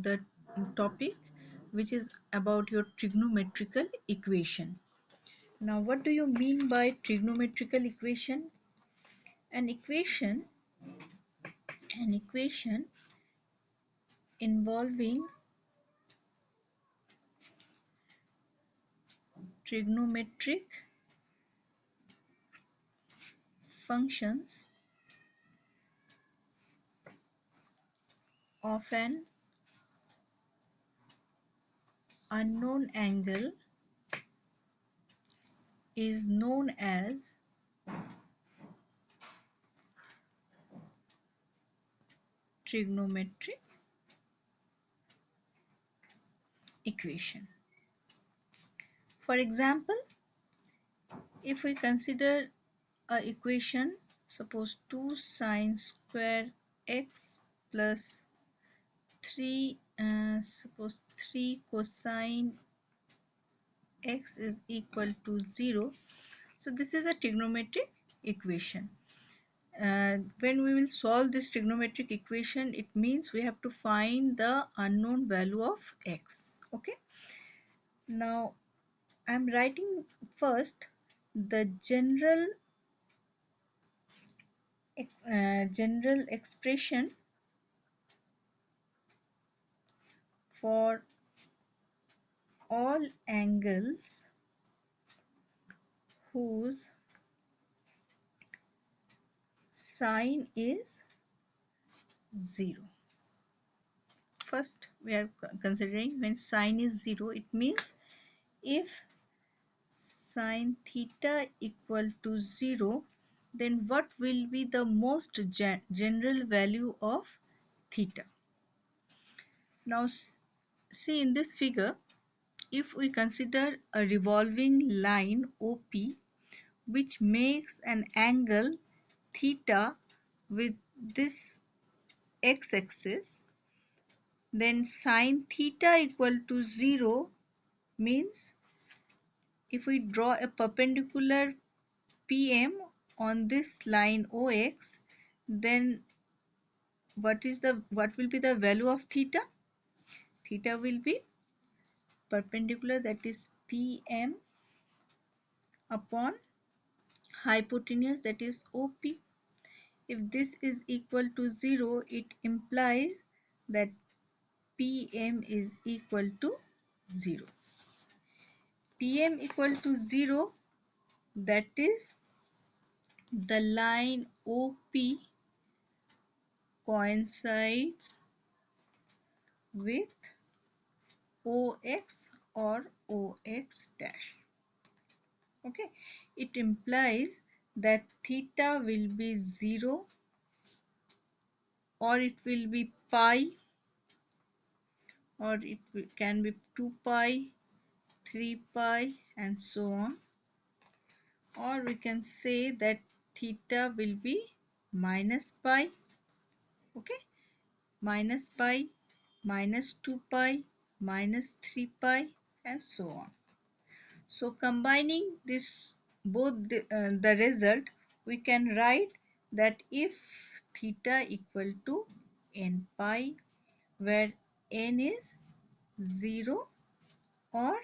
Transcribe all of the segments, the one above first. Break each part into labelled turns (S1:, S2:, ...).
S1: the topic which is about your trigonometrical equation. Now, what do you mean by trigonometrical equation? An equation, an equation involving trigonometric functions of an unknown angle is known as trigonometric equation. For example, if we consider a equation, suppose 2 sine square x plus 3 suppose 3 cosine x is equal to 0. So this is a trigonometric equation. When we will solve this trigonometric equation, it means we have to find the unknown value of x. Okay, now I'm writing first the general expression for all angles whose sine is 0. First, we are considering when sine is 0, it means if sine theta equal to 0, then what will be the most general value of theta? Now, see in this figure, if we consider a revolving line OP which makes an angle theta with this x-axis, then sine theta equal to 0 means if we draw a perpendicular PM on this line OX, then what will be the value of theta? Theta will be perpendicular, that is PM upon hypotenuse, that is OP. If this is equal to 0, it implies that PM is equal to 0. PM equal to 0, that is the line OP coincides with OX or OX dash. Okay, it implies that theta will be 0 or it will be pi, or it can be 2 pi, 3 pi and so on, or we can say that theta will be minus pi. Okay, minus pi, minus 2 pi, minus 3 pi and so on. So combining this the result, we can write that if theta equal to n pi, where n is 0 or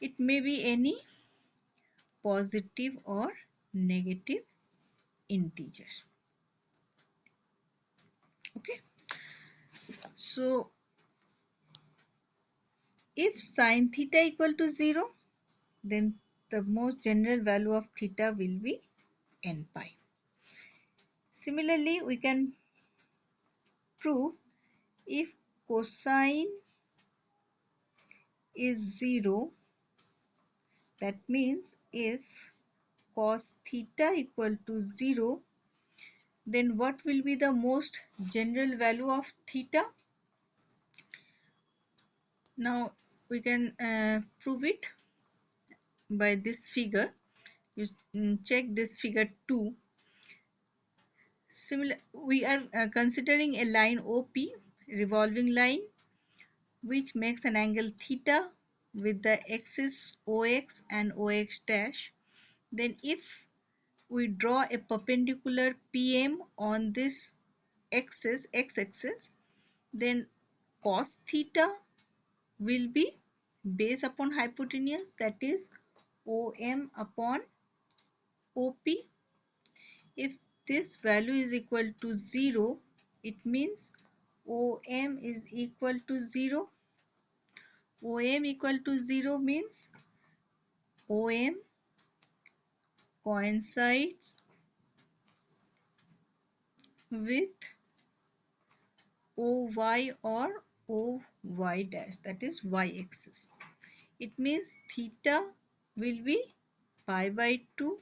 S1: it may be any positive or negative integer. Okay, so if sine theta equal to 0, then the most general value of theta will be n pi. Similarly, we can prove if cosine is 0, that means if cos theta equal to 0, then what will be the most general value of theta? Now we can prove it by this figure. You check this figure 2. We are considering a line OP, revolving line, which makes an angle theta with the axis OX and OX dash. Then if we draw a perpendicular PM on this axis, x-axis, then cos theta will be base upon hypotenuse, that is OM upon OP. If this value is equal to 0, it means OM is equal to 0. OM equal to 0 means OM coincides with OY or OY dash, that is Y axis. It means theta will be pi by 2,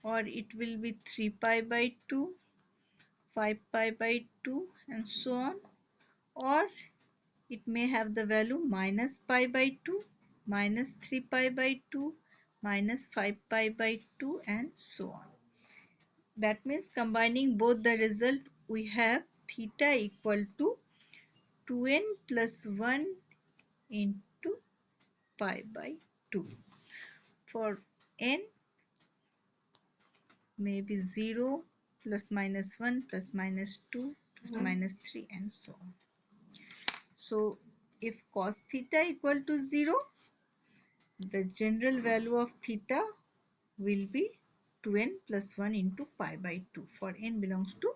S1: or it will be 3 pi by 2, 5 pi by 2, and so on. Or it may have the value minus pi by 2, minus 3 pi by 2, minus 5 pi by 2, and so on. That means combining both the result, we have theta equal to 2n plus 1 into pi by 2. For n, maybe 0 plus minus 1 plus minus 2 plus minus 3, and so on. So if cos theta equal to 0, the general value of theta will be 2n plus 1 into pi by 2 for n belongs to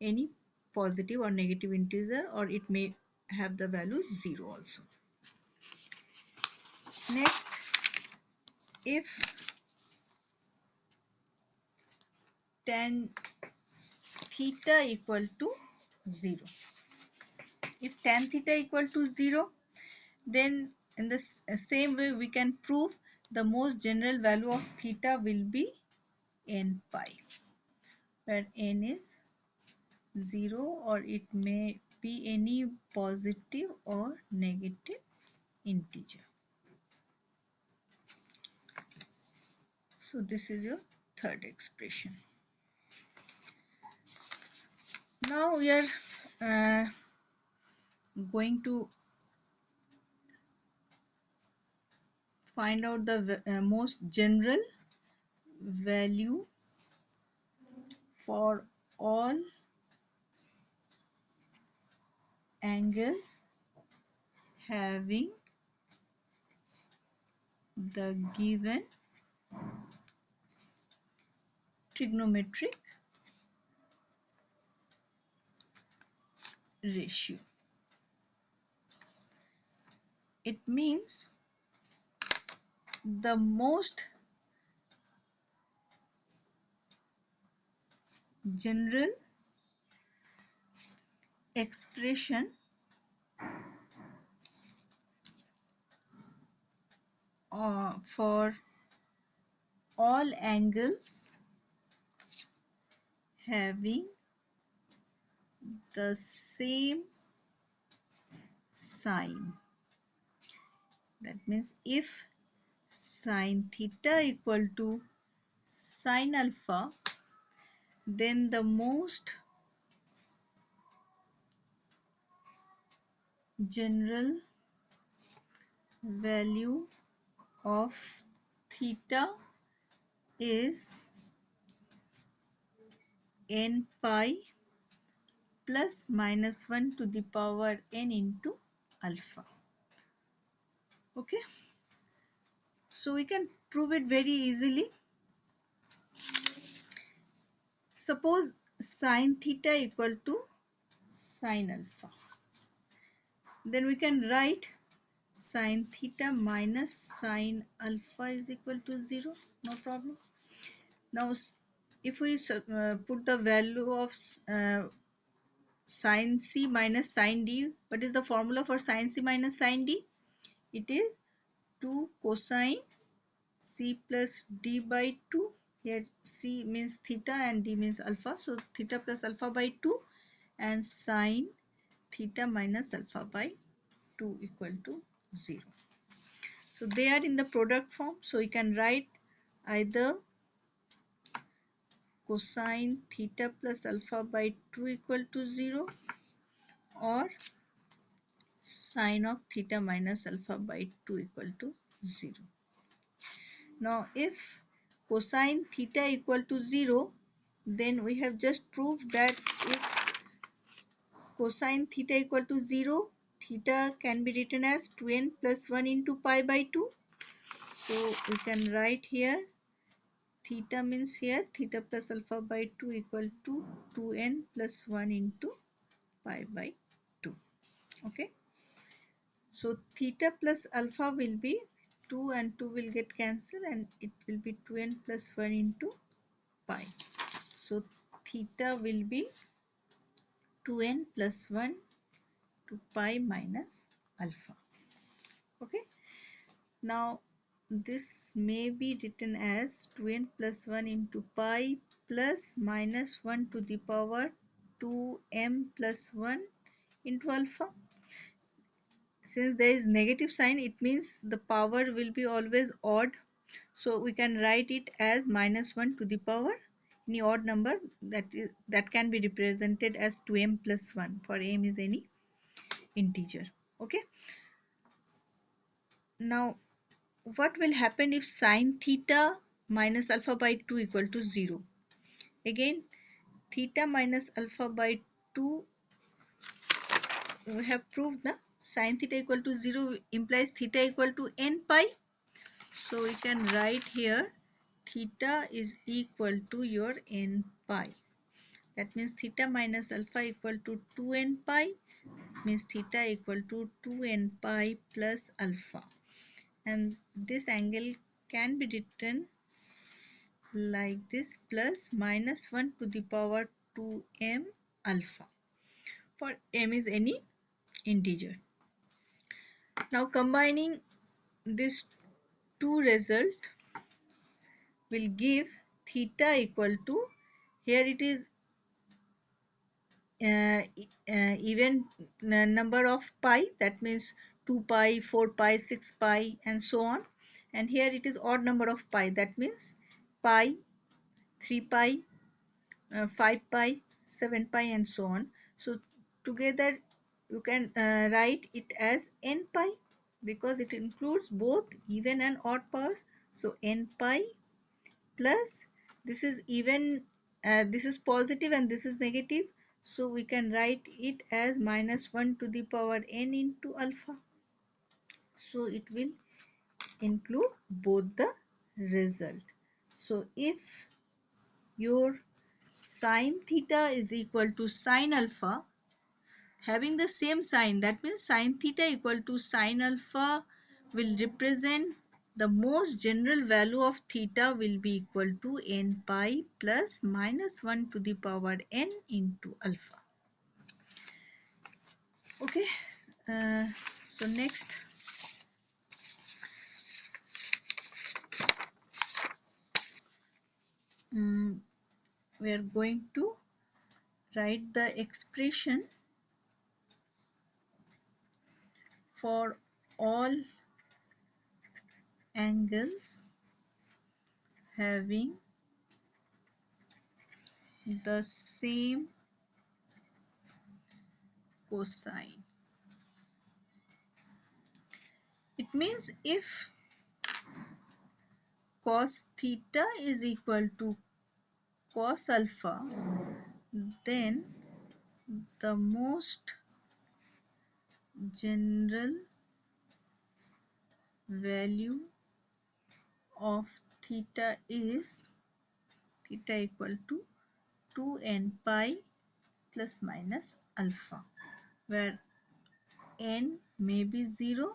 S1: any positive or negative integer, or it may have the value 0 also. Next, if tan theta equal to 0. If tan theta equal to 0, then in the same way we can prove the most general value of theta will be n pi, where n is 0, or it may be any positive or negative integer. So this is your third expression. Now we are going to find out the most general value for all angles having the given trigonometric ratio. It means the most general expression for all angles having the same sign. That means if sin theta equal to sin alpha, then the most general value of theta is n pi plus minus 1 to the power n into alpha. Okay, so we can prove it very easily. Suppose sin theta equal to sin alpha, then we can write sin theta minus sin alpha is equal to 0, no problem. Now if we put the value of sin c minus sin d, what is the formula for sin c minus sin d? It is 2 cosine c plus d by 2. Here c means theta and d means alpha, so theta plus alpha by 2, and sin theta minus alpha by 2 equal to 0. So they are in the product form, so you can write either cosine theta plus alpha by 2 equal to 0, or sine of theta minus alpha by 2 equal to 0. Now if cosine theta equal to 0, then we have just proved that if cosine theta equal to 0, theta can be written as 2n plus 1 into pi by 2. So we can write here theta means here theta plus alpha by 2 equal to 2n plus 1 into pi by 2. Okay. So theta plus alpha will be 2 and 2 will get cancelled and it will be 2n plus 1 into pi. So theta will be 2n plus 1 to pi minus alpha. Okay. Now this may be written as 2n plus 1 into pi plus minus 1 to the power 2m plus 1 into alpha. Since there is negative sign, it means the power will be always odd. So we can write it as minus 1 to the power any odd number that can be represented as 2m plus 1 for m is any integer. Okay. Now what will happen if sine theta minus alpha by 2 equal to 0? Again, theta minus alpha by 2, we have proved that sine theta equal to 0 implies theta equal to n pi. So we can write here theta is equal to your n pi. That means theta minus alpha equal to 2n pi means theta equal to 2n pi plus alpha. And this angle can be written like this plus minus 1 to the power 2m alpha for m is any integer. Now combining these two results will give theta equal to, here it is even number of pi, that means 2 pi, 4 pi, 6 pi and so on, and here it is odd number of pi, that means pi, 3 pi, 5 pi, 7 pi and so on. So together you can write it as n pi because it includes both even and odd powers. So n pi plus this is even, this is positive and this is negative, so we can write it as minus 1 to the power n into alpha. So it will include both the result. So if your sine theta is equal to sine alpha having the same sign, that means sine theta equal to sine alpha will represent the most general value of theta will be equal to n pi plus minus 1 to the power n into alpha. Okay. So next we are going to write the expression for all angles having the same cosine. It means if cos theta is equal to cos alpha, then the most general value of theta is theta equal to 2n pi plus minus alpha, where n may be 0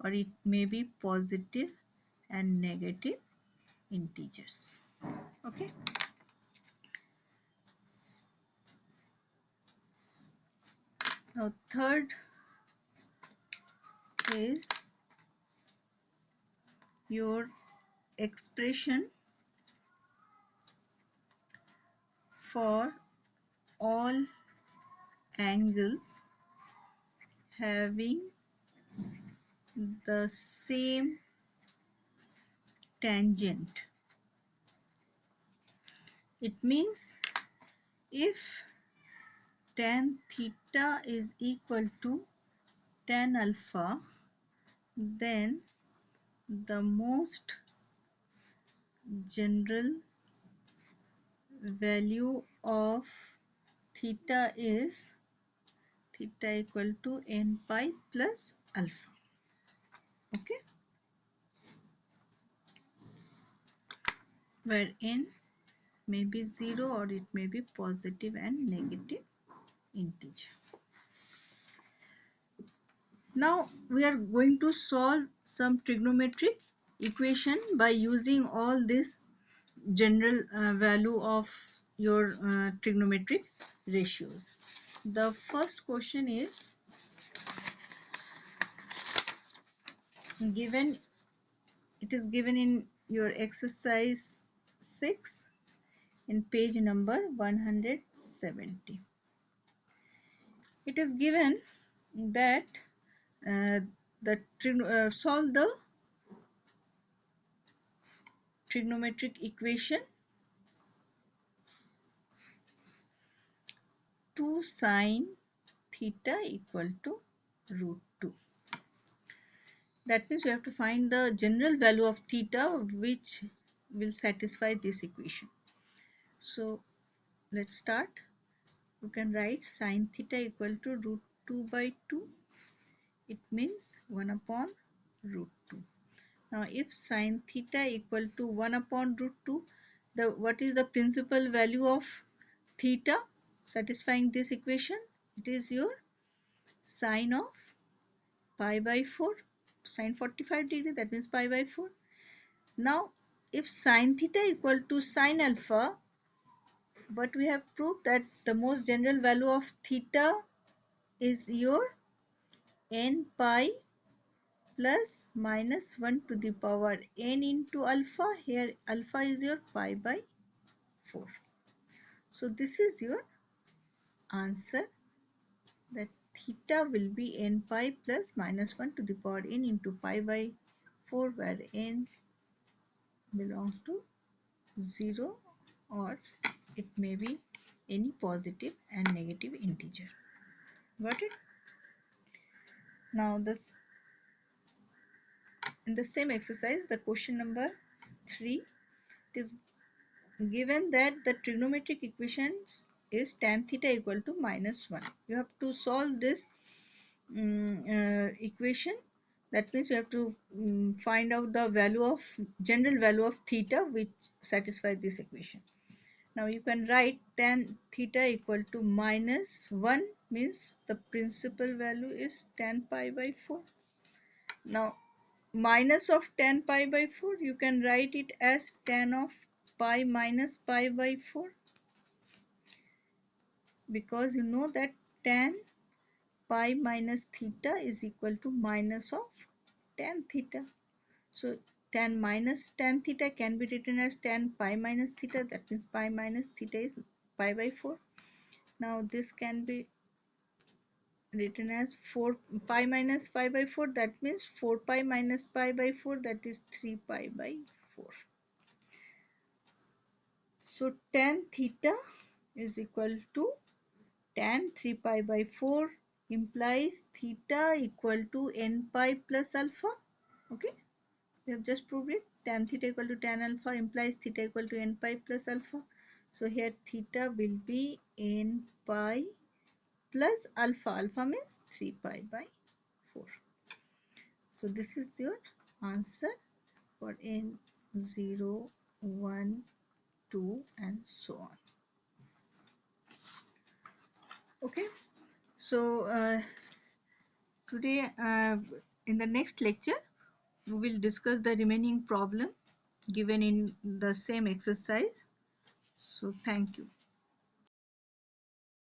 S1: or it may be positive and negative integers. Okay. Now third is your expression for all angles having the same tangent. It means if tan theta is equal to tan alpha, then the most general value of theta is theta equal to n pi plus alpha. Okay, where n may be 0 or it may be positive and negative integer. Now we are going to solve some trigonometric equation by using all this general value of your trigonometric ratios. The first question is given, it is given in your exercise 6 in page number 170. It is given that uh, solve the trigonometric equation 2 sine theta equal to root 2. That means you have to find the general value of theta which will satisfy this equation. So let's start. You can write sine theta equal to root 2 by 2. It means 1 upon root 2. Now if sine theta equal to 1 upon root 2, what is the principal value of theta satisfying this equation? It is your sine of pi by 4, sine 45 degree, that means pi by 4. Now if sine theta equal to sine alpha, but we have proved that the most general value of theta is your n pi plus minus 1 to the power n into alpha. Here alpha is your pi by 4. So this is your answer, that theta will be n pi plus minus 1 to the power n into pi by 4, where n belongs to 0 or it may be any positive and negative integer. Got it? Now this, in the same exercise, the question number 3, it is given that the trigonometric equations is tan theta equal to minus 1. You have to solve this equation. That means you have to find out the value of general value of theta which satisfies this equation. Now you can write tan theta equal to minus 1, means the principal value is tan pi by 4. Now minus of tan pi by 4, you can write it as tan of pi minus pi by 4, because you know that tan pi minus theta is equal to minus of tan theta. So tan minus tan theta can be written as tan pi minus theta, that means pi minus theta is pi by 4. Now this can be written as 4 pi minus pi by 4, that means 4 pi minus pi by 4, that is 3 pi by 4. So tan theta is equal to tan 3 pi by 4, implies theta equal to n pi plus alpha. Okay, we have just proved it. Tan theta equal to tan alpha implies theta equal to n pi plus alpha. So here theta will be n pi plus alpha. Alpha means 3 pi by 4. So this is your answer for n 0, 1, 2 and so on. Okay, so today in the next lecture we will discuss the remaining problem given in the same exercise. So thank you.